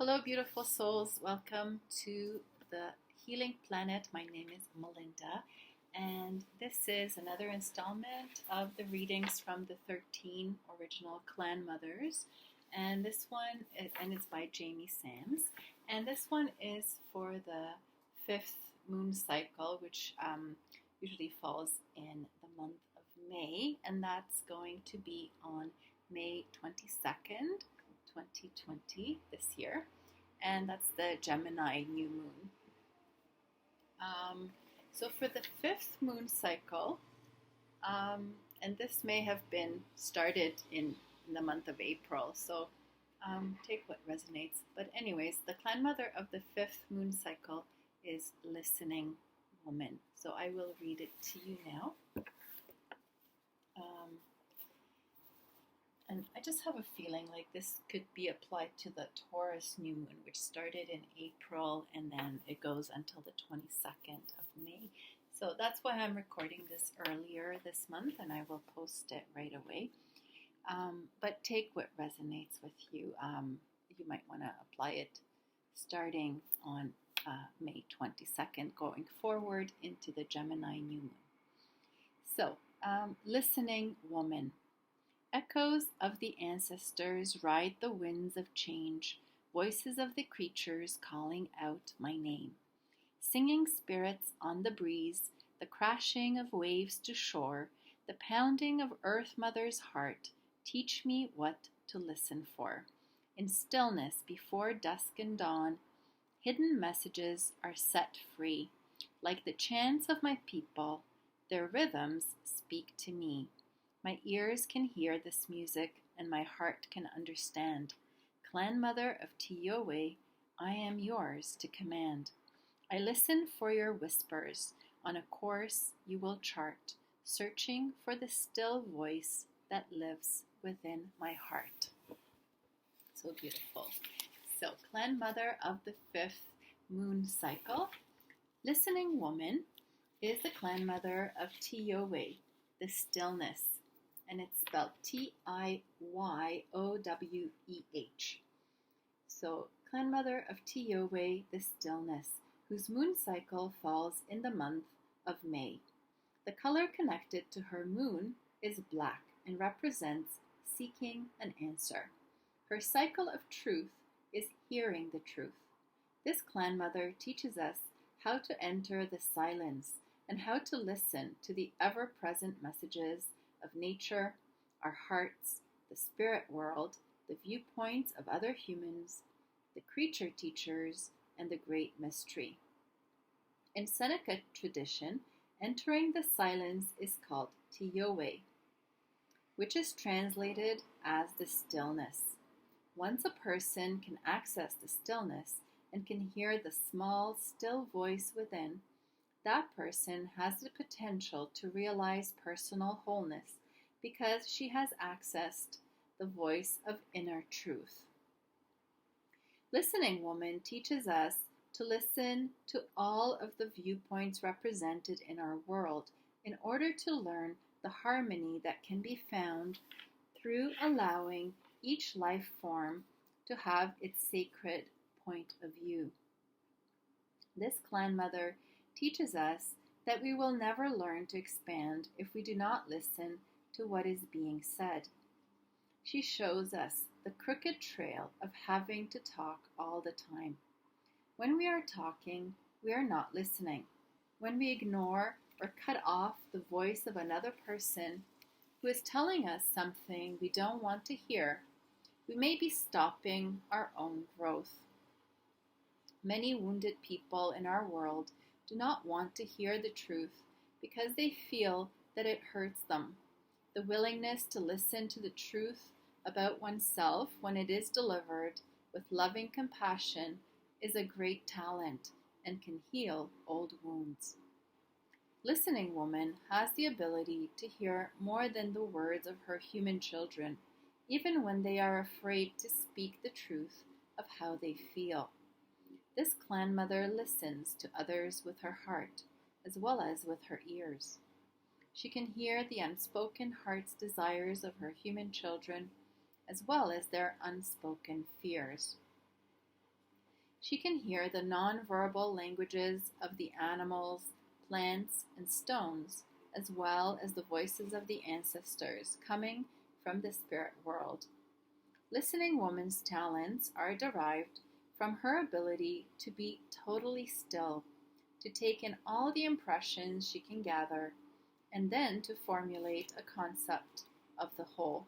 Hello, beautiful souls. Welcome to the Healing Planet. My name is Melinda, and this is another installment of the readings from the 13 original clan mothers. And this one, it's by Jamie Sams. And this one is for the fifth moon cycle, which usually falls in the month of May, and that's going to be on May 22nd. 2020 this year, and that's the Gemini new moon. So for the fifth moon cycle, and this may have been started in the month of April, so take what resonates. But anyways, the clan mother of the fifth moon cycle is Listening Woman. So I will read it to you now. And I just have a feeling like this could be applied to the Taurus new moon, which started in April and then it goes until the 22nd of May. So that's why I'm recording this earlier this month, and I will post it right away. But take what resonates with you. You might want to apply it starting on May 22nd, going forward into the Gemini new moon. So, Listening Woman. Echoes of the ancestors ride the winds of change, voices of the creatures calling out my name. Singing spirits on the breeze, the crashing of waves to shore, the pounding of Earth Mother's heart, teach me what to listen for. In stillness before dusk and dawn, hidden messages are set free. Like the chants of my people, their rhythms speak to me. My ears can hear this music, and my heart can understand. Clan Mother of Tiowe, I am yours to command. I listen for your whispers. On a course you will chart, searching for the still voice that lives within my heart. So beautiful. So, Clan Mother of the fifth moon cycle. Listening Woman is the Clan Mother of Tiowe, the stillness. And it's spelled Tiyoweh. So, Clan Mother of Tiowe, the stillness, whose moon cycle falls in the month of May. The color connected to her moon is black and represents seeking an answer. Her cycle of truth is hearing the truth. This Clan Mother teaches us how to enter the silence and how to listen to the ever-present messages of nature, our hearts, the spirit world, the viewpoints of other humans, the creature teachers, and the great mystery. In Seneca tradition, entering the silence is called Tiyowe, which is translated as the stillness. Once a person can access the stillness and can hear the small, still voice within, that person has the potential to realize personal wholeness because she has accessed the voice of inner truth. Listening Woman teaches us to listen to all of the viewpoints represented in our world in order to learn the harmony that can be found through allowing each life form to have its sacred point of view. This Clan Mother teaches us that we will never learn to expand if we do not listen to what is being said. She shows us the crooked trail of having to talk all the time. When we are talking, we are not listening. When we ignore or cut off the voice of another person who is telling us something we don't want to hear, we may be stopping our own growth. Many wounded people in our world do not want to hear the truth because they feel that it hurts them. The willingness to listen to the truth about oneself when it is delivered with loving compassion is a great talent and can heal old wounds. Listening Woman has the ability to hear more than the words of her human children, even when they are afraid to speak the truth of how they feel. This Clan Mother listens to others with her heart, as well as with her ears. She can hear the unspoken heart's desires of her human children, as well as their unspoken fears. She can hear the nonverbal languages of the animals, plants, and stones, as well as the voices of the ancestors coming from the spirit world. Listening woman's talents are derived from her ability to be totally still, to take in all the impressions she can gather, and then to formulate a concept of the whole.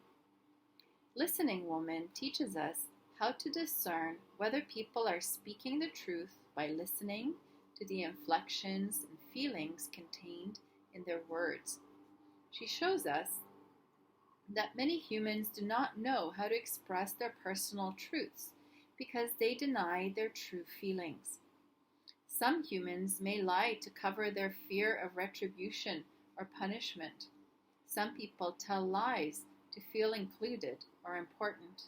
Listening woman teaches us how to discern whether people are speaking the truth by listening to the inflections and feelings contained in their words. She shows us that many humans do not know how to express their personal truths because they deny their true feelings. Some humans may lie to cover their fear of retribution or punishment. Some people tell lies to feel included or important.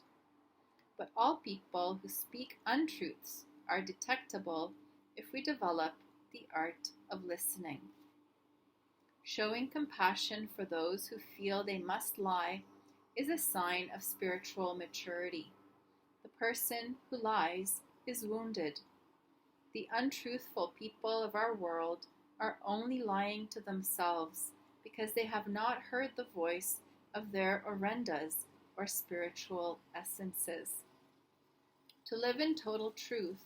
But all people who speak untruths are detectable if we develop the art of listening. Showing compassion for those who feel they must lie is a sign of spiritual maturity. The person who lies is wounded. The untruthful people of our world are only lying to themselves because they have not heard the voice of their orendas or spiritual essences. To live in total truth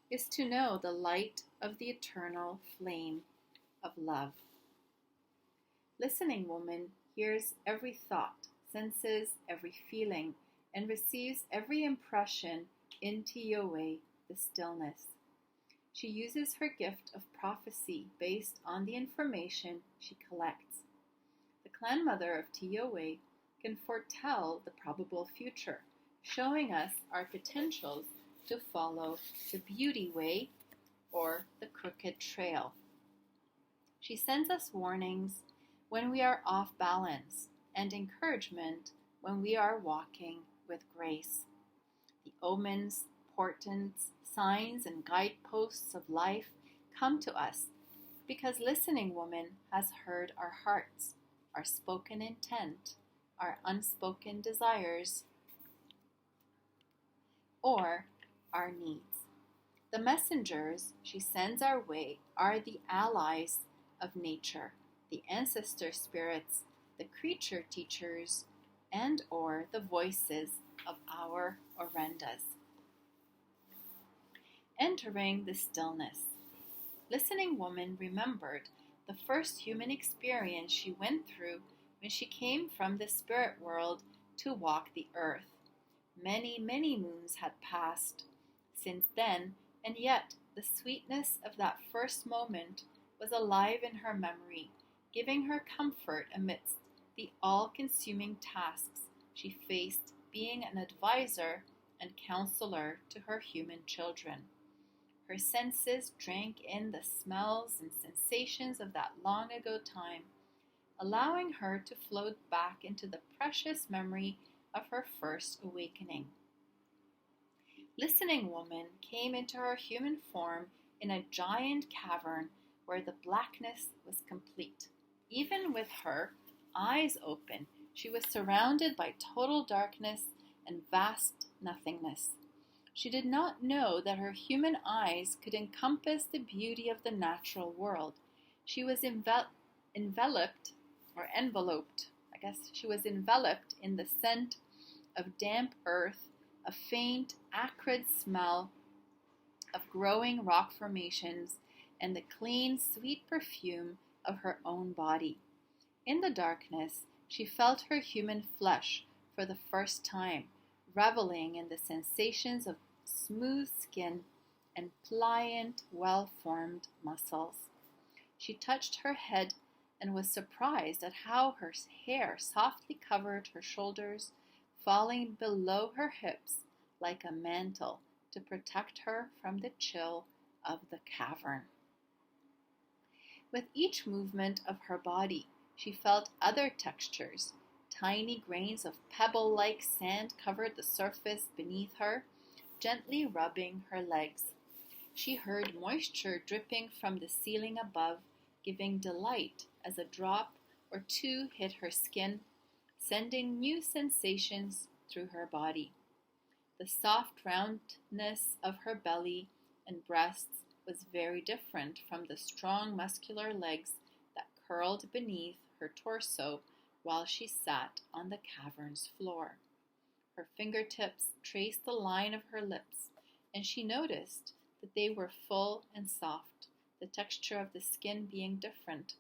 is to know the light of the eternal flame of love. Listening woman hears every thought, senses every feeling, and receives every impression in Tioe, the stillness. She uses her gift of prophecy based on the information she collects. The clan mother of Tioe can foretell the probable future, showing us our potentials to follow the beauty way or the crooked trail. She sends us warnings when we are off balance and encouragement when we are walking with grace. The omens, portents, signs, and guideposts of life come to us because Listening Woman has heard our hearts, our spoken intent, our unspoken desires, or our needs. The messengers she sends our way are the allies of nature, the ancestor spirits, the creature teachers, and or the voices of our orendas. Entering the stillness. Listening Woman remembered the first human experience she went through when she came from the spirit world to walk the earth. Many, many moons had passed since then, and yet the sweetness of that first moment was alive in her memory, giving her comfort amidst the all-consuming tasks she faced being an advisor and counselor to her human children. Her senses drank in the smells and sensations of that long ago time, allowing her to float back into the precious memory of her first awakening. Listening Woman came into her human form in a giant cavern where the blackness was complete. Even with her eyes open, she was surrounded by total darkness and vast nothingness. She did not know that her human eyes could encompass the beauty of the natural world. She was enveloped in the scent of damp earth, a faint, acrid smell of growing rock formations, and the clean, sweet perfume of her own body. In the darkness, she felt her human flesh for the first time, reveling in the sensations of smooth skin and pliant, well-formed muscles. She touched her head and was surprised at how her hair softly covered her shoulders, falling below her hips like a mantle to protect her from the chill of the cavern. With each movement of her body, she felt other textures. Tiny grains of pebble-like sand covered the surface beneath her, gently rubbing her legs. She heard moisture dripping from the ceiling above, giving delight as a drop or two hit her skin, sending new sensations through her body. The soft roundness of her belly and breasts was very different from the strong muscular legs that curled beneath her torso while she sat on the cavern's floor. Her fingertips traced the line of her lips, and she noticed that they were full and soft, the texture of the skin being different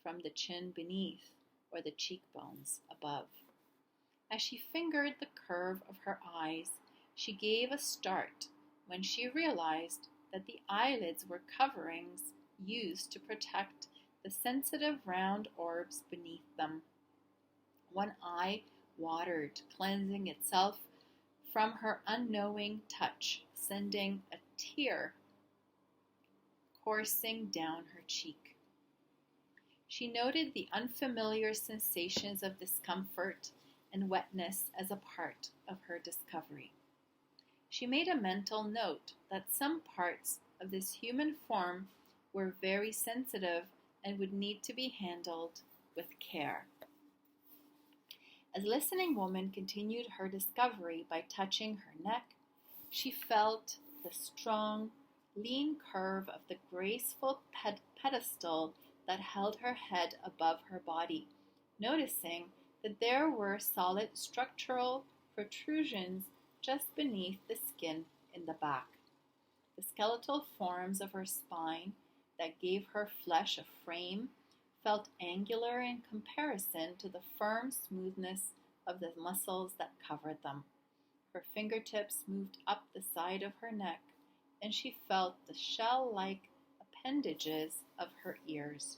from the chin beneath or the cheekbones above. As she fingered the curve of her eyes, she gave a start when she realized that the eyelids were coverings used to protect the sensitive round orbs beneath them. One eye watered, cleansing itself from her unknowing touch, sending a tear coursing down her cheek. She noted the unfamiliar sensations of discomfort and wetness as a part of her discovery. She made a mental note that some parts of this human form were very sensitive and would need to be handled with care. As Listening Woman continued her discovery by touching her neck, she felt the strong, lean curve of the graceful pedestal that held her head above her body, noticing that there were solid structural protrusions just beneath the skin in the back. The skeletal forms of her spine that gave her flesh a frame felt angular in comparison to the firm smoothness of the muscles that covered them. Her fingertips moved up the side of her neck, and she felt the shell-like appendages of her ears.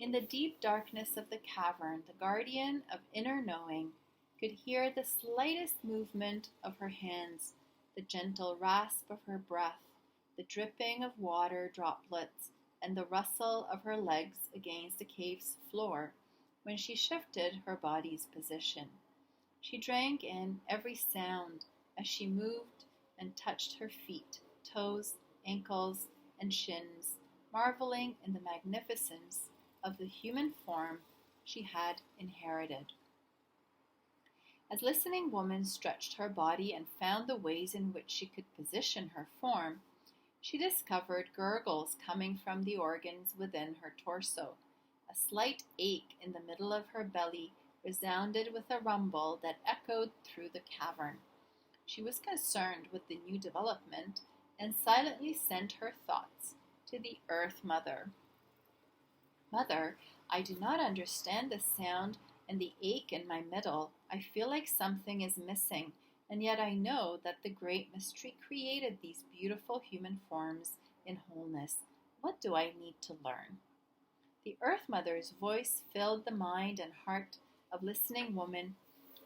In the deep darkness of the cavern, the guardian of inner knowing could hear the slightest movement of her hands, the gentle rasp of her breath, the dripping of water droplets, and the rustle of her legs against the cave's floor when she shifted her body's position. She drank in every sound as she moved and touched her feet, toes, ankles, and shins, marveling in the magnificence of the human form she had inherited. As Listening Woman stretched her body and found the ways in which she could position her form, she discovered gurgles coming from the organs within her torso. A slight ache in the middle of her belly resounded with a rumble that echoed through the cavern. She was concerned with the new development and silently sent her thoughts to the Earth Mother. Mother, I do not understand the sound and the ache in my middle. I feel like something is missing, and yet I know that the great mystery created these beautiful human forms in wholeness. What do I need to learn? The Earth Mother's voice filled the mind and heart of Listening Woman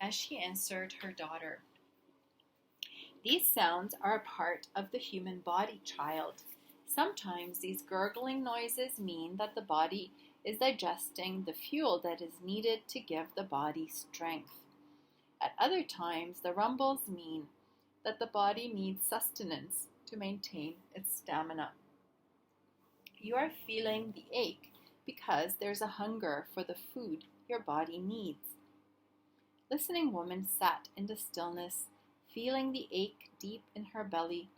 as she answered her daughter. These sounds are a part of the human body, child. Sometimes these gurgling noises mean that the body is digesting the fuel that is needed to give the body strength. At other times, the rumbles mean that the body needs sustenance to maintain its stamina. You are feeling the ache because there's a hunger for the food your body needs. Listening Woman sat in the stillness, feeling the ache deep in her belly,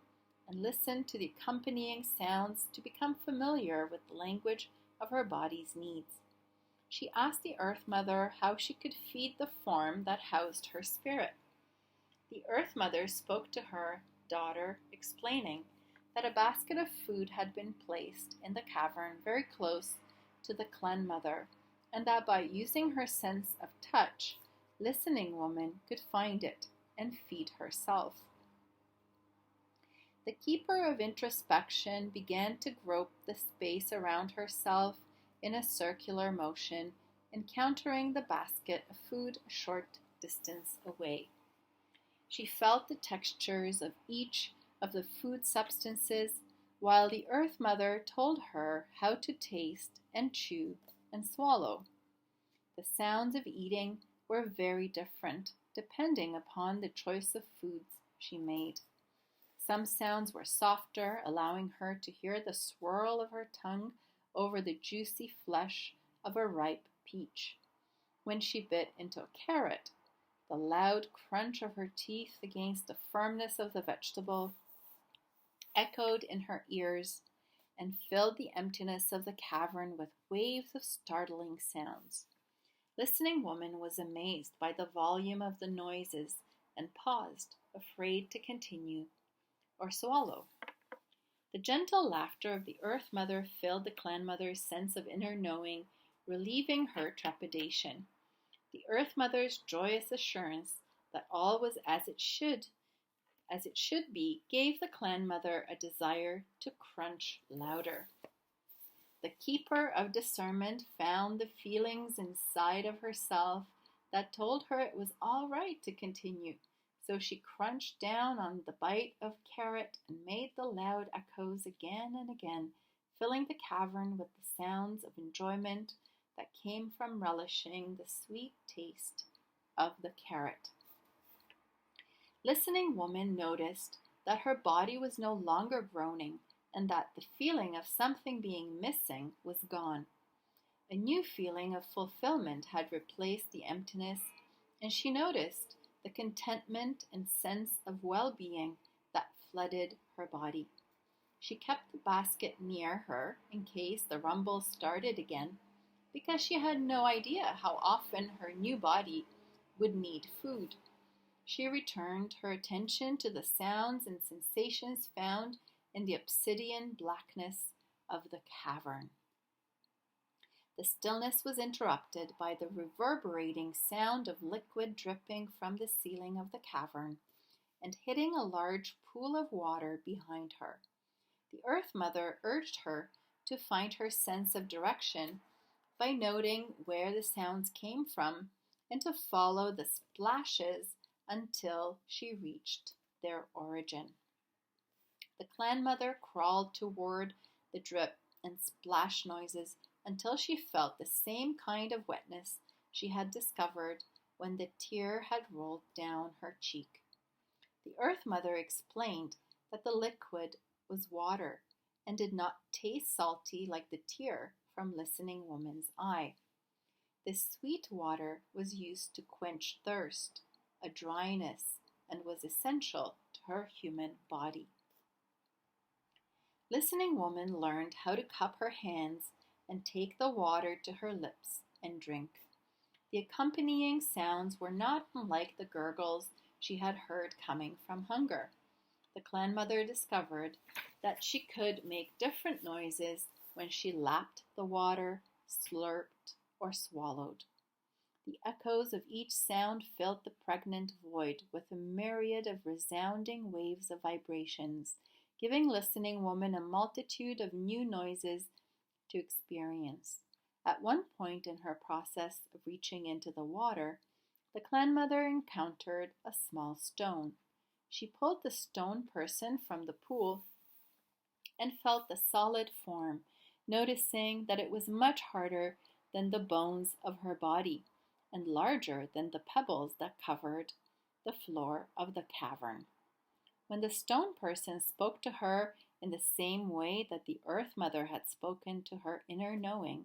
and listened to the accompanying sounds to become familiar with the language of her body's needs. She asked the Earth Mother how she could feed the form that housed her spirit. The Earth Mother spoke to her daughter, explaining that a basket of food had been placed in the cavern very close to the Clan Mother, and that by using her sense of touch, Listening Woman could find it and feed herself. The keeper of introspection began to grope the space around herself in a circular motion, encountering the basket of food a short distance away. She felt the textures of each of the food substances, while the Earth Mother told her how to taste and chew and swallow. The sounds of eating were very different, depending upon the choice of foods she made. Some sounds were softer, allowing her to hear the swirl of her tongue over the juicy flesh of a ripe peach. When she bit into a carrot, the loud crunch of her teeth against the firmness of the vegetable echoed in her ears and filled the emptiness of the cavern with waves of startling sounds. Listening Woman was amazed by the volume of the noises and paused, afraid to continue or swallow. The gentle laughter of the Earth Mother filled the Clan Mother's sense of inner knowing, relieving her trepidation. The Earth Mother's joyous assurance that all was as it should be, gave the Clan Mother a desire to crunch louder. The Keeper of Discernment found the feelings inside of herself that told her it was all right to continue, so she crunched down on the bite of carrot and made the loud echoes again and again, filling the cavern with the sounds of enjoyment that came from relishing the sweet taste of the carrot. Listening Woman noticed that her body was no longer groaning and that the feeling of something being missing was gone. A new feeling of fulfillment had replaced the emptiness, and she noticed the contentment and sense of well-being that flooded her body. She kept the basket near her in case the rumble started again, because she had no idea how often her new body would need food. She returned her attention to the sounds and sensations found in the obsidian blackness of the cavern. The stillness was interrupted by the reverberating sound of liquid dripping from the ceiling of the cavern and hitting a large pool of water behind her. The Earth Mother urged her to find her sense of direction by noting where the sounds came from and to follow the splashes until she reached their origin. The Clan Mother crawled toward the drip and splash noises until she felt the same kind of wetness she had discovered when the tear had rolled down her cheek. The Earth Mother explained that the liquid was water and did not taste salty like the tear from Listening Woman's eye. This sweet water was used to quench thirst, a dryness, and was essential to her human body. Listening Woman learned how to cup her hands and take the water to her lips and drink. The accompanying sounds were not unlike the gurgles she had heard coming from hunger. The Clan Mother discovered that she could make different noises when she lapped the water, slurped, or swallowed. The echoes of each sound filled the pregnant void with a myriad of resounding waves of vibrations, giving Listening Woman a multitude of new noises to experience. At one point in her process of reaching into the water, the Clan Mother encountered a small stone. She pulled the stone person from the pool and felt the solid form, noticing that it was much harder than the bones of her body and larger than the pebbles that covered the floor of the cavern. When the stone person spoke to her in the same way that the Earth Mother had spoken to her inner knowing,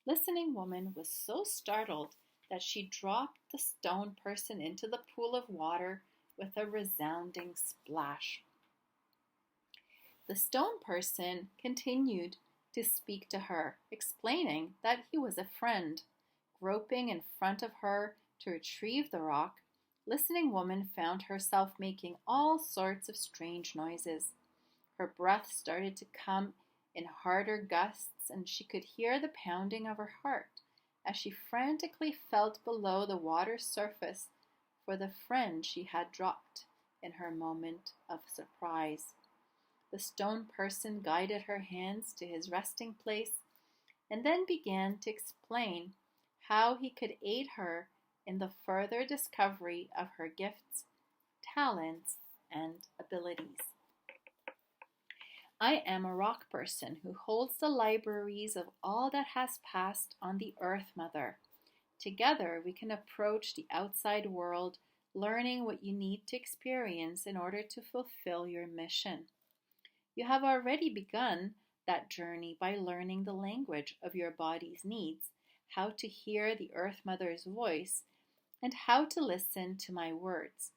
Listening Woman was so startled that she dropped the stone person into the pool of water with a resounding splash. The stone person continued to speak to her, explaining that he was a friend. Groping in front of her to retrieve the rock, Listening Woman found herself making all sorts of strange noises. Her breath started to come in harder gusts, and she could hear the pounding of her heart as she frantically felt below the water's surface for the friend she had dropped in her moment of surprise. The stone person guided her hands to his resting place and then began to explain how he could aid her in the further discovery of her gifts, talents, and abilities. I am a rock person who holds the libraries of all that has passed on the Earth Mother. Together we can approach the outside world, learning what you need to experience in order to fulfill your mission. You have already begun that journey by learning the language of your body's needs, how to hear the Earth Mother's voice, and how to listen to my words.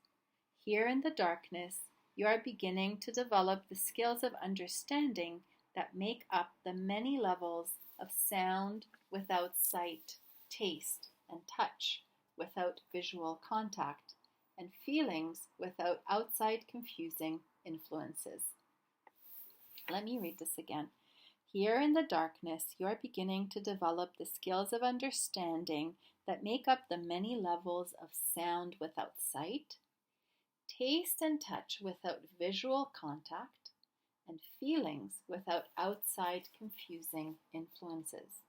Here in the darkness, you are beginning to develop the skills of understanding that make up the many levels of sound without sight, taste, and touch without visual contact, and feelings without outside confusing influences. Let me read this again. Here in the darkness, you are beginning to develop the skills of understanding that make up the many levels of sound without sight, taste and touch without visual contact, and feelings without outside confusing influences.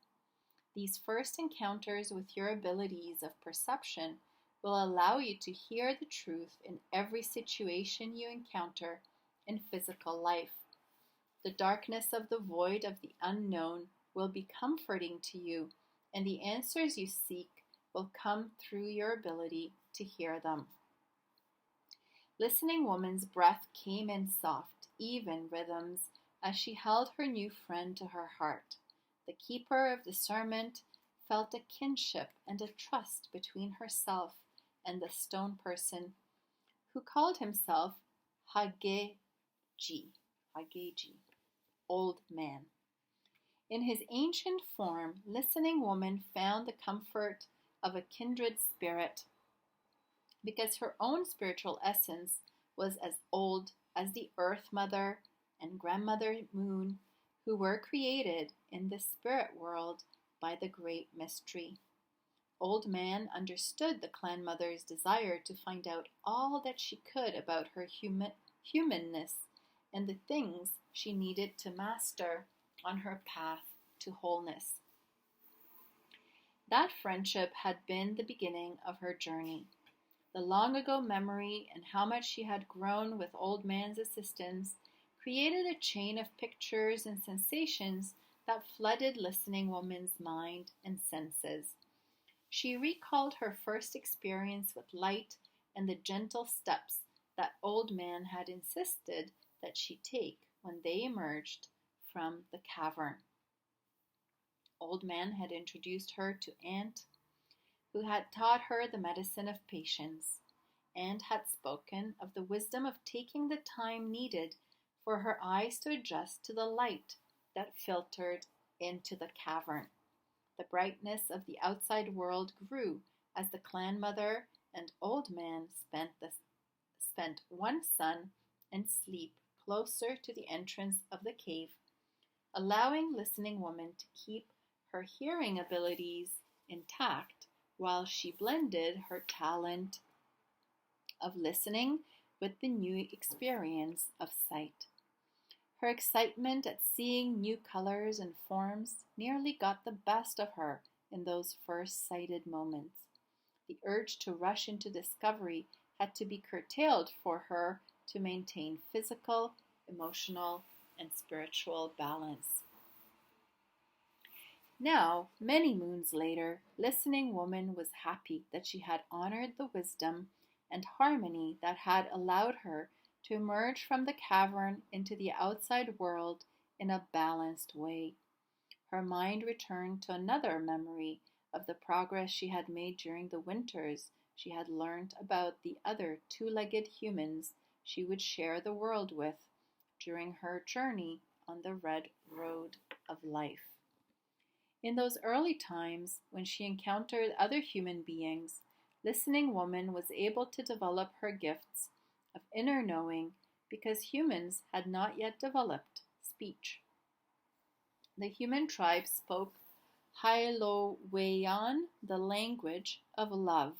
These first encounters with your abilities of perception will allow you to hear the truth in every situation you encounter in physical life. The darkness of the void of the unknown will be comforting to you, and the answers you seek will come through your ability to hear them. Listening Woman's breath came in soft, even rhythms as she held her new friend to her heart. The keeper of discernment felt a kinship and a trust between herself and the stone person, who called himself Hageji, Old Man. In his ancient form, Listening Woman found the comfort of a kindred spirit, because her own spiritual essence was as old as the Earth Mother and Grandmother Moon, who were created in the spirit world by the Great Mystery. Old Man understood the Clan Mother's desire to find out all that she could about her humanness and the things she needed to master on her path to wholeness. That friendship had been the beginning of her journey. The long ago memory and how much she had grown with Old Man's assistance created a chain of pictures and sensations that flooded Listening Woman's mind and senses. She recalled her first experience with light and the gentle steps that Old Man had insisted that she take when they emerged from the cavern. Old Man had introduced her to Aunt, who had taught her the medicine of patience, and had spoken of the wisdom of taking the time needed for her eyes to adjust to the light that filtered into the cavern. The brightness of the outside world grew as the Clan Mother and Old Man spent one sun and sleep closer to the entrance of the cave, allowing Listening Woman to keep her hearing abilities intact while she blended her talent of listening with the new experience of sight. Her excitement at seeing new colors and forms nearly got the best of her in those first sighted moments. The urge to rush into discovery had to be curtailed for her to maintain physical, emotional, and spiritual balance. Now, many moons later, Listening Woman was happy that she had honored the wisdom and harmony that had allowed her to emerge from the cavern into the outside world in a balanced way. Her mind returned to another memory of the progress she had made during the winters she had learned about the other two-legged humans she would share the world with during her journey on the Red Road of Life. In those early times, when she encountered other human beings, Listening Woman was able to develop her gifts of inner knowing because humans had not yet developed speech. The human tribe spoke Hailoweyan, the language of love,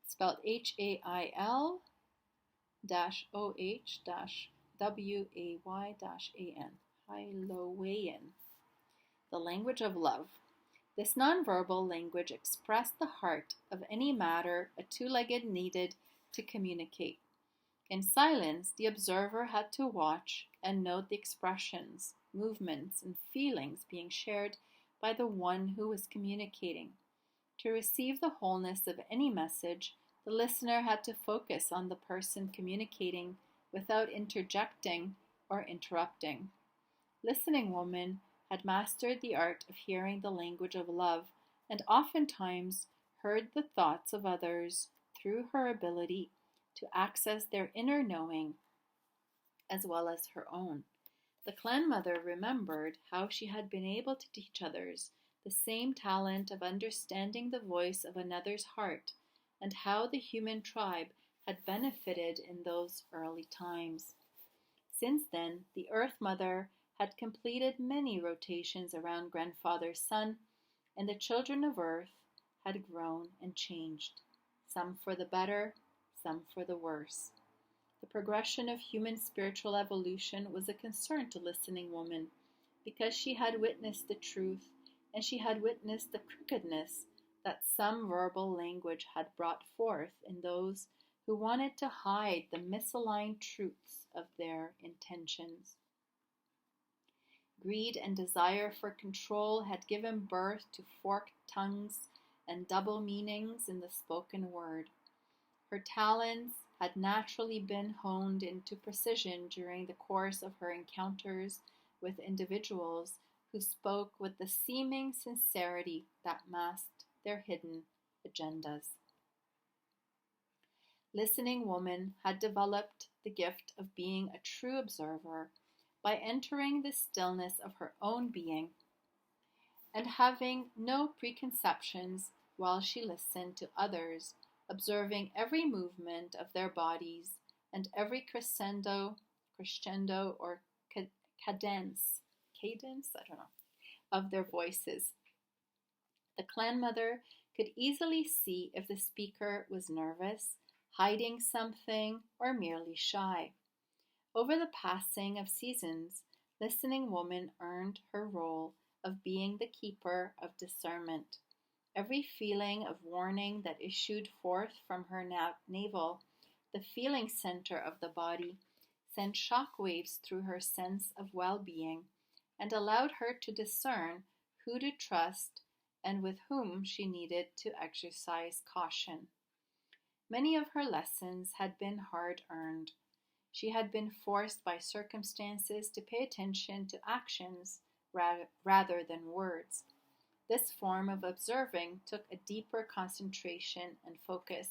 spelled Hail-OH-WAY-AN, Hailoweyan, the language of love. This nonverbal language expressed the heart of any matter a two-legged needed to communicate. In silence, the observer had to watch and note the expressions, movements, and feelings being shared by the one who was communicating. To receive the wholeness of any message, the listener had to focus on the person communicating without interjecting or interrupting. Listening Woman had mastered the art of hearing the language of love and oftentimes heard the thoughts of others through her ability to access their inner knowing as well as her own. The clan mother remembered how she had been able to teach others the same talent of understanding the voice of another's heart, and how the human tribe had benefited in those early times. Since then, the Earth Mother had completed many rotations around Grandfather's Sun, and the children of Earth had grown and changed, some for the better, some for the worse. The progression of human spiritual evolution was a concern to Listening Woman, because she had witnessed the truth, and she had witnessed the crookedness that some verbal language had brought forth in those who wanted to hide the misaligned truths of their intentions. Greed and desire for control had given birth to forked tongues and double meanings in the spoken word. Her talents had naturally been honed into precision during the course of her encounters with individuals who spoke with the seeming sincerity that masked their hidden agendas. Listening Woman had developed the gift of being a true observer by entering the stillness of her own being and having no preconceptions while she listened to others, observing every movement of their bodies and every crescendo or cadence, of their voices. The clan mother could easily see if the speaker was nervous, hiding something, or merely shy. Over the passing of seasons, Listening Woman earned her role of being the keeper of discernment. Every feeling of warning that issued forth from her navel, the feeling center of the body, sent shock waves through her sense of well-being and allowed her to discern who to trust and with whom she needed to exercise caution. Many of her lessons had been hard-earned. She had been forced by circumstances to pay attention to actions rather than words. This form of observing took a deeper concentration and focus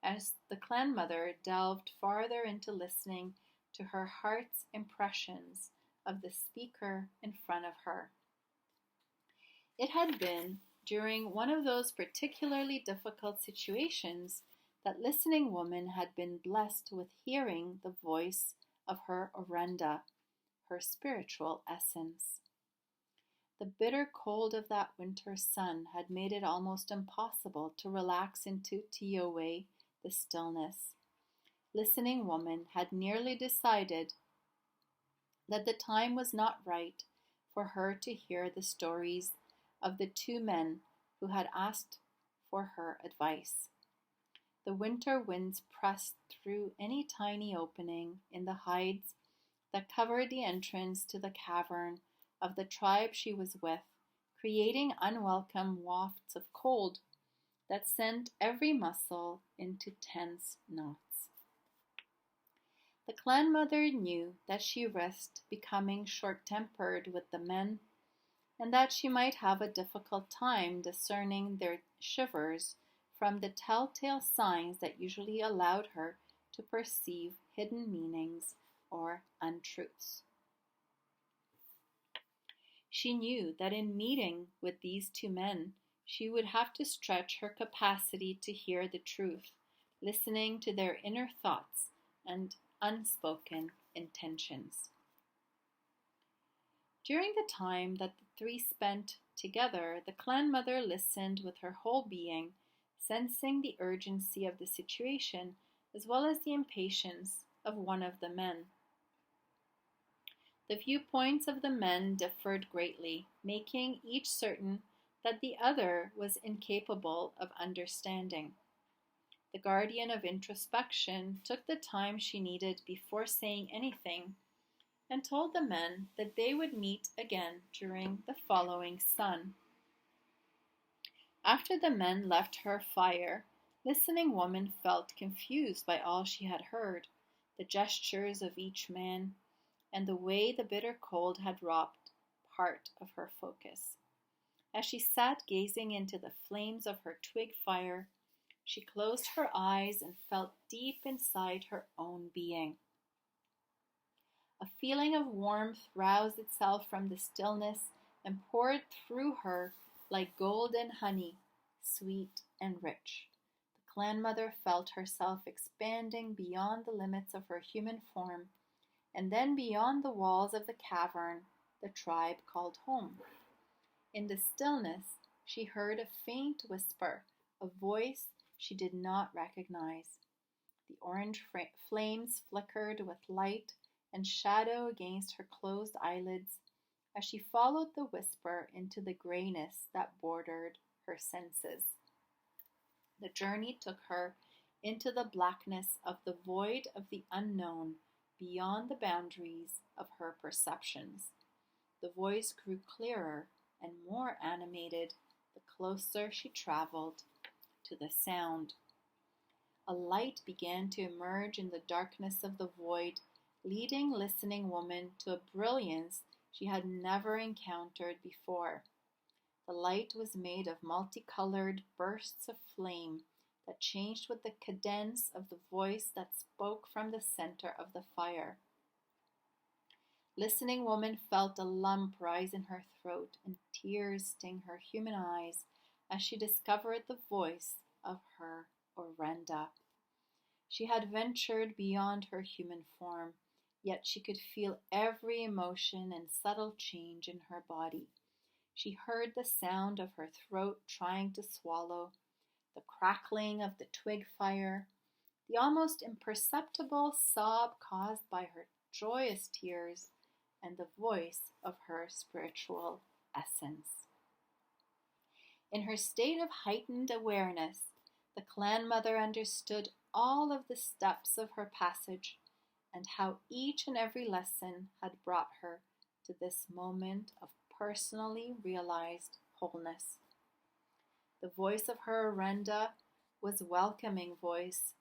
as the clan mother delved farther into listening to her heart's impressions of the speaker in front of her. It had been during one of those particularly difficult situations that Listening Woman had been blessed with hearing the voice of her Orenda, her spiritual essence. The bitter cold of that winter sun had made it almost impossible to relax into Tiowe, the stillness. Listening Woman had nearly decided that the time was not right for her to hear the stories of the two men who had asked for her advice. The winter winds pressed through any tiny opening in the hides that covered the entrance to the cavern of the tribe she was with, creating unwelcome wafts of cold that sent every muscle into tense knots. The clan mother knew that she risked becoming short-tempered with the men, and that she might have a difficult time discerning their shivers from the telltale signs that usually allowed her to perceive hidden meanings or untruths. She knew that in meeting with these two men, she would have to stretch her capacity to hear the truth, listening to their inner thoughts and unspoken intentions. During the time that the three spent together, the clan mother listened with her whole being, sensing the urgency of the situation as well as the impatience of one of the men. The viewpoints of the men differed greatly, making each certain that the other was incapable of understanding. The guardian of introspection took the time she needed before saying anything and told the men that they would meet again during the following sun. After the men left her fire, Listening Woman felt confused by all she had heard, the gestures of each man, and the way the bitter cold had robbed part of her focus. As she sat gazing into the flames of her twig fire, She closed her eyes and felt deep inside her own being. A feeling of warmth roused itself from the stillness and poured through her like golden honey, sweet and rich. The clan mother felt herself expanding beyond the limits of her human form, and then beyond the walls of the cavern the tribe called home. In the stillness, she heard a faint whisper, a voice she did not recognize. The orange flames flickered with light and shadow against her closed eyelids as she followed the whisper into the grayness that bordered her senses. The journey took her into the blackness of the void of the unknown beyond the boundaries of her perceptions. The voice grew clearer and more animated the closer she traveled to the sound. A light began to emerge in the darkness of the void, leading listening woman to a brilliance she had never encountered before. The light was made of multicolored bursts of flame that changed with the cadence of the voice that spoke from the center of the fire. Listening woman felt a lump rise in her throat and tears sting her human eyes as she discovered the voice of her Orenda. She had ventured beyond her human form, yet she could feel every emotion and subtle change in her body. She heard the sound of her throat trying to swallow, the crackling of the twig fire, the almost imperceptible sob caused by her joyous tears, and the voice of her spiritual essence. In her state of heightened awareness, the clan mother understood all of the steps of her passage and how each and every lesson had brought her to this moment of personally realized wholeness. The voice of her Orenda was the welcoming voice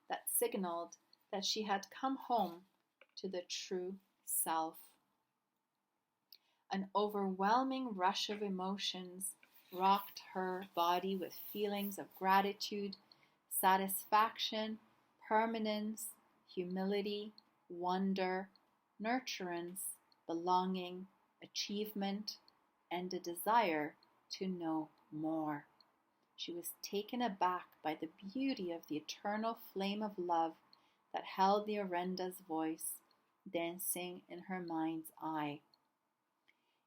that signaled that she had come home to the true self. An overwhelming rush of emotions rocked her body with feelings of gratitude, satisfaction, permanence, humility, wonder, nurturance, belonging, achievement, and a desire to know more. She was taken aback by the beauty of the eternal flame of love that held the Orenda's voice dancing in her mind's eye.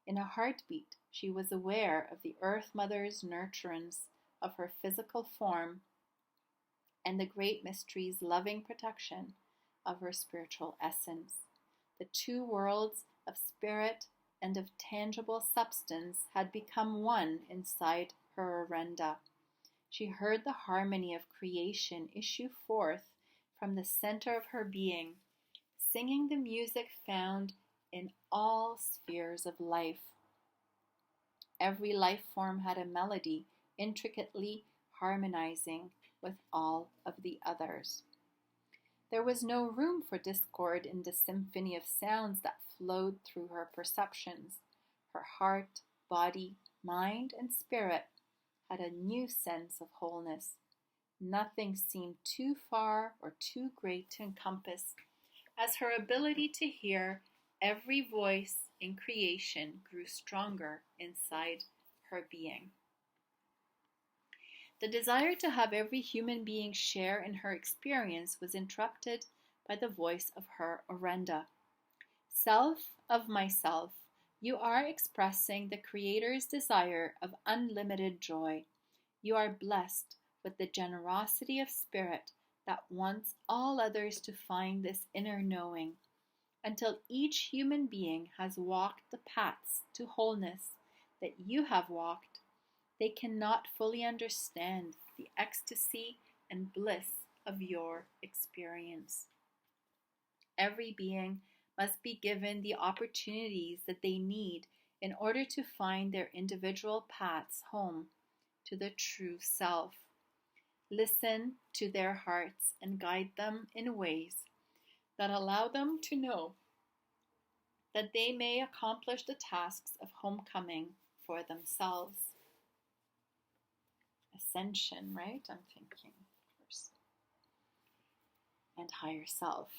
In a heartbeat, she was aware of the Earth Mother's nurturance of her physical form and the great mystery's loving protection of her spiritual essence. The two worlds of spirit and of tangible substance had become one inside her Orenda. She heard the harmony of creation issue forth from the center of her being, singing the music found in all spheres of life. Every life form had a melody intricately harmonizing with all of the others. There was no room for discord in the symphony of sounds that flowed through her perceptions. Her heart, body, mind, and spirit had a new sense of wholeness. Nothing seemed too far or too great to encompass, as her ability to hear every voice in creation grew stronger inside her being. The desire to have every human being share in her experience was interrupted by the voice of her Orenda. Self of myself, you are expressing the Creator's desire of unlimited joy. You are blessed with the generosity of spirit that wants all others to find this inner knowing. Until each human being has walked the paths to wholeness that you have walked, they cannot fully understand the ecstasy and bliss of your experience. Every being must be given the opportunities that they need in order to find their individual paths home to the true self. Listen to their hearts and guide them in ways that allow them to know that they may accomplish the tasks of homecoming for themselves. ascension, right? I'm thinking first. And higher self.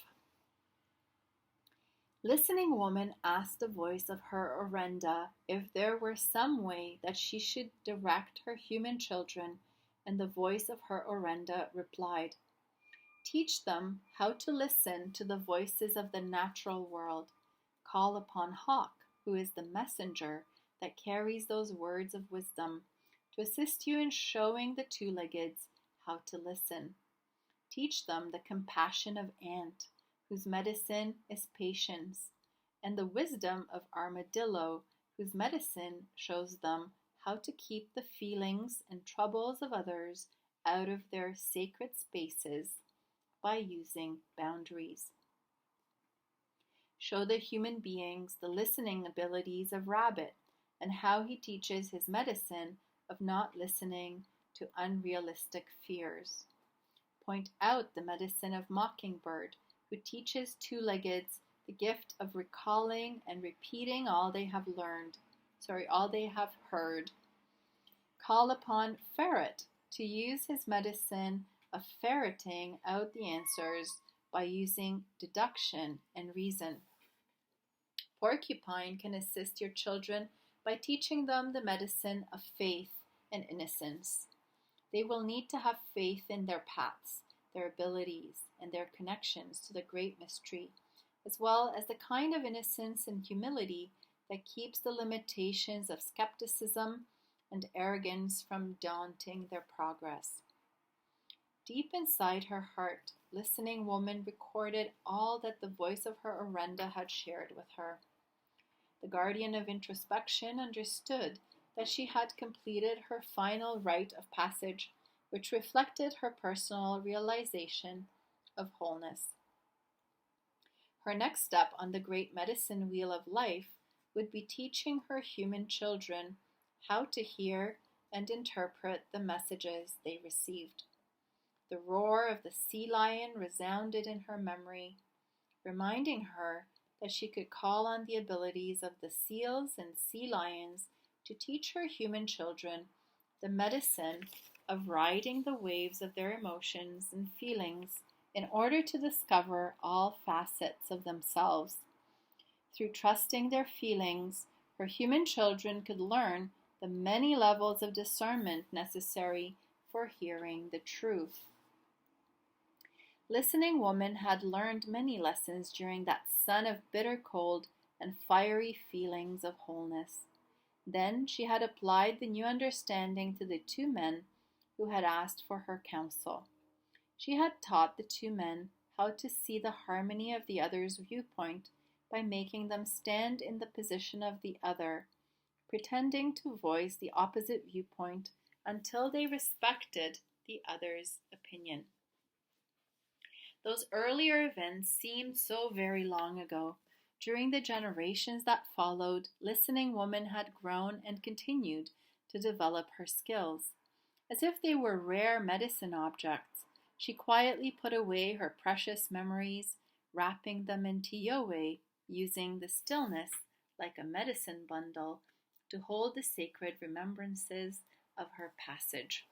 Listening woman asked the voice of her Orenda if there were some way that she should direct her human children, and the voice of her Orenda replied, "Teach them how to listen to the voices of the natural world. Call upon Hawk, who is the messenger that carries those words of wisdom, to assist you in showing the two-leggeds how to listen. Teach them the compassion of Ant, whose medicine is patience, and the wisdom of Armadillo, whose medicine shows them how to keep the feelings and troubles of others out of their sacred spaces by using boundaries. Show the human beings the listening abilities of Rabbit and how he teaches his medicine of not listening to unrealistic fears. Point out the medicine of Mockingbird, who teaches two-leggeds the gift of recalling and repeating all they have heard. Call upon Ferret to use his medicine of ferreting out the answers by using deduction and reason. Porcupine can assist your children by teaching them the medicine of faith and innocence. They will need to have faith in their paths, their abilities, and their connections to the great mystery, as well as the kind of innocence and humility that keeps the limitations of skepticism and arrogance from daunting their progress. Deep inside her heart, listening woman recorded all that the voice of her Orenda had shared with her. The guardian of introspection understood that she had completed her final rite of passage, which reflected her personal realization of wholeness. Her next step on the great medicine wheel of life would be teaching her human children how to hear and interpret the messages they received. The roar of the sea lion resounded in her memory, reminding her that she could call on the abilities of the seals and sea lions to teach her human children the medicine of riding the waves of their emotions and feelings in order to discover all facets of themselves. Through trusting their feelings, her human children could learn the many levels of discernment necessary for hearing the truth. Listening woman had learned many lessons during that sun of bitter cold and fiery feelings of wholeness. Then she had applied the new understanding to the two men who had asked for her counsel. She had taught the two men how to see the harmony of the other's viewpoint by making them stand in the position of the other, pretending to voice the opposite viewpoint until they respected the other's opinion. Those earlier events seemed so very long ago. During the generations that followed, listening woman had grown and continued to develop her skills. As if they were rare medicine objects, she quietly put away her precious memories, wrapping them into Yowei, using the stillness like a medicine bundle to hold the sacred remembrances of her passage.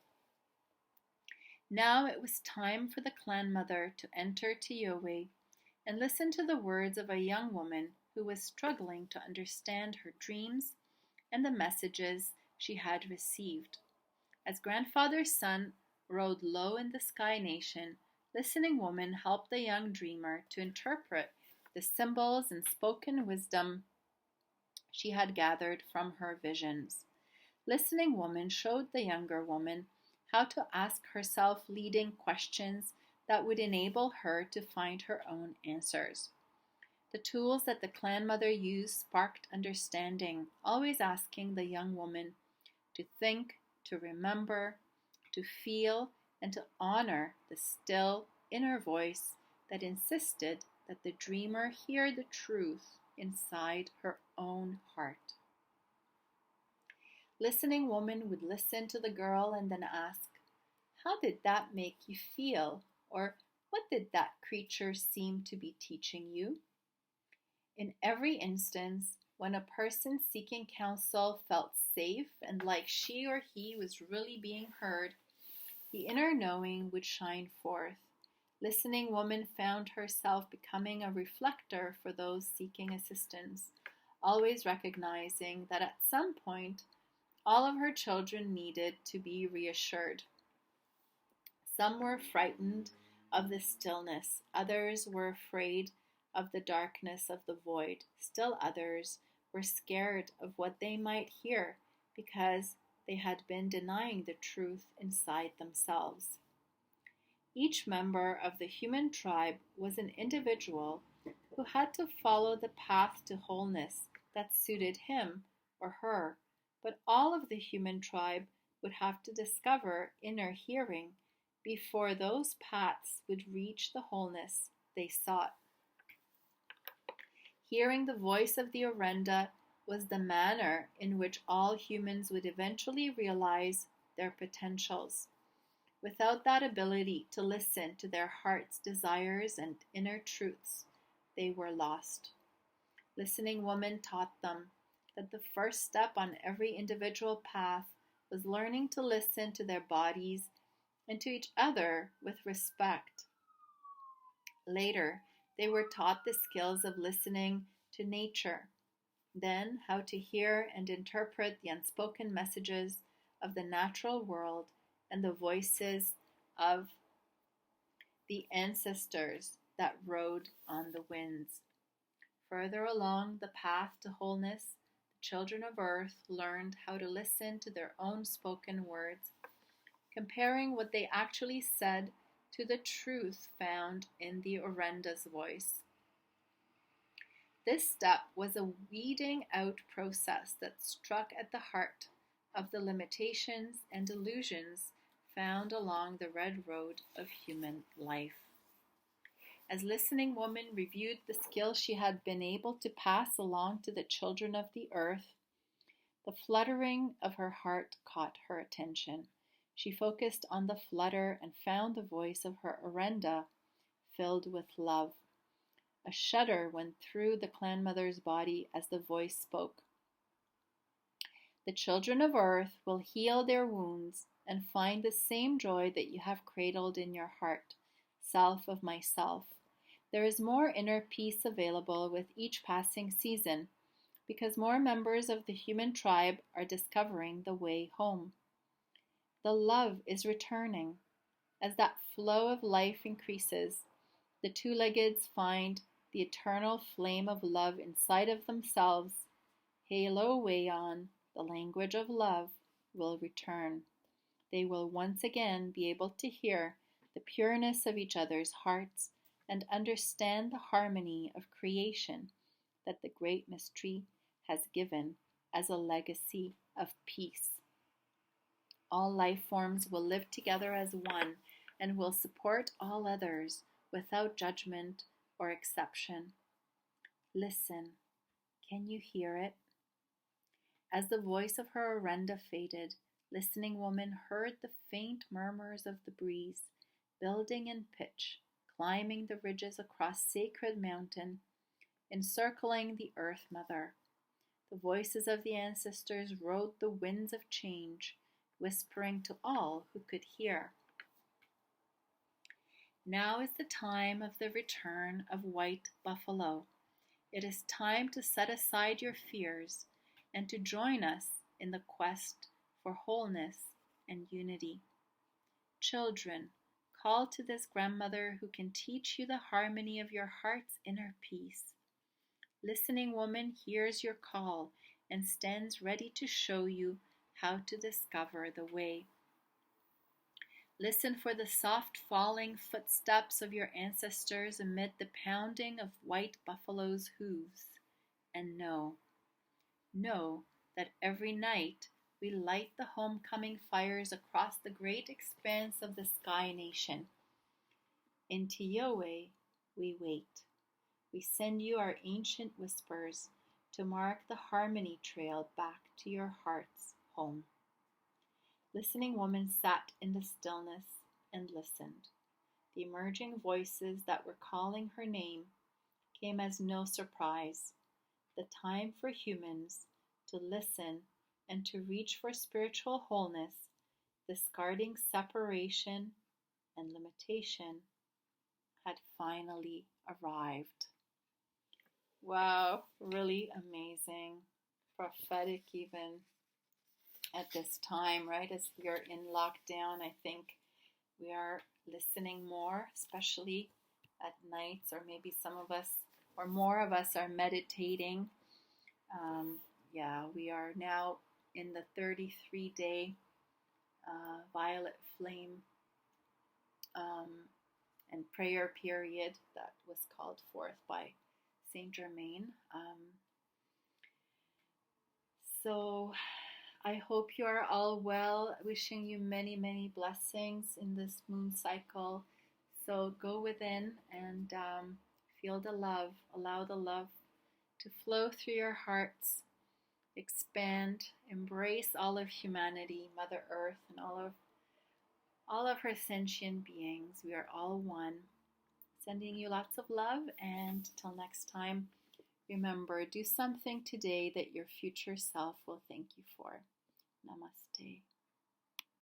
Now it was time for the clan mother to enter to Yowei and listen to the words of a young woman who was struggling to understand her dreams and the messages she had received. As grandfather's son rode low in the Sky Nation, listening woman helped the young dreamer to interpret the symbols and spoken wisdom she had gathered from her visions. Listening woman showed the younger woman how to ask herself leading questions that would enable her to find her own answers. The tools that the clan mother used sparked understanding, always asking the young woman to think, to remember, to feel, and to honor the still inner voice that insisted that the dreamer hear the truth inside her own heart. Listening woman would listen to the girl and then ask, "How did that make you feel?" Or, "What did that creature seem to be teaching you?" In every instance, When a person seeking counsel felt safe and like she or he was really being heard, the inner knowing would shine forth. Listening woman found herself becoming a reflector for those seeking assistance, always recognizing that at some point all of her children needed to be reassured. Some were frightened of the stillness, others were afraid of the darkness of the void, still others were scared of what they might hear because they had been denying the truth inside themselves. Each member of the human tribe was an individual who had to follow the path to wholeness that suited him or her, but all of the human tribe would have to discover inner hearing before those paths would reach the wholeness they sought. Hearing the voice of the Orenda was the manner in which all humans would eventually realize their potentials. Without that ability to listen to their heart's desires and inner truths, they were lost. Listening Woman taught them that the first step on every individual path was learning to listen to their bodies and to each other with respect. Later, they were taught the skills of listening to nature, then how to hear and interpret the unspoken messages of the natural world and the voices of the ancestors that rode on the winds. Further along the path to wholeness, the children of earth learned how to listen to their own spoken words, comparing what they actually said to the truth found in the Orenda's voice. This step was a weeding out process that struck at the heart of the limitations and illusions found along the red road of human life. As Listening Woman reviewed the skills she had been able to pass along to the children of the earth, the fluttering of her heart caught her attention. She focused on the flutter and found the voice of her Orenda filled with love. A shudder went through the clan mother's body as the voice spoke. The children of earth will heal their wounds and find the same joy that you have cradled in your heart, self of myself. There is more inner peace available with each passing season because more members of the human tribe are discovering the way home. The love is returning. As that flow of life increases, the two-leggeds find the eternal flame of love inside of themselves. Halo way on, the language of love will return. They will once again be able to hear the pureness of each other's hearts and understand the harmony of creation that the Great Mystery has given as a legacy of peace. All life forms will live together as one and will support all others without judgment or exception. Listen, can you hear it? As the voice of her Orenda faded, Listening Woman heard the faint murmurs of the breeze, building in pitch, climbing the ridges across Sacred Mountain, encircling the Earth Mother. The voices of the ancestors rode the winds of change, whispering to all who could hear. Now is the time of the return of White Buffalo. It is time to set aside your fears and to join us in the quest for wholeness and unity. Children, call to this grandmother who can teach you the harmony of your heart's inner peace. Listening Woman hears your call and stands ready to show you how to discover the way. Listen for the soft falling footsteps of your ancestors amid the pounding of White Buffalo's hooves, and know that every night we light the homecoming fires across the great expanse of the Sky Nation. In Tiowe we wait. We send you our ancient whispers to mark the harmony trail back to your heart's home. Listening Woman sat in the stillness and listened. The emerging voices that were calling her name came as no surprise. the time for humans to listen and to reach for spiritual wholeness, discarding separation and limitation, had finally arrived. Wow, really amazing. Prophetic, even at this time, right? As we are in lockdown, I think we are listening more, especially at nights, or maybe some of us or more of us are meditating. Yeah, we are now in the 33-day violet flame um, and prayer period that was called forth by Saint Germain. So I hope you are all well. Wishing you many, many blessings in this moon cycle. So go within and feel the love. Allow the love to flow through your hearts. Expand, embrace all of humanity, Mother Earth, and all of her sentient beings. We are all one. Sending you lots of love, and till next time, remember, do something today that your future self will thank you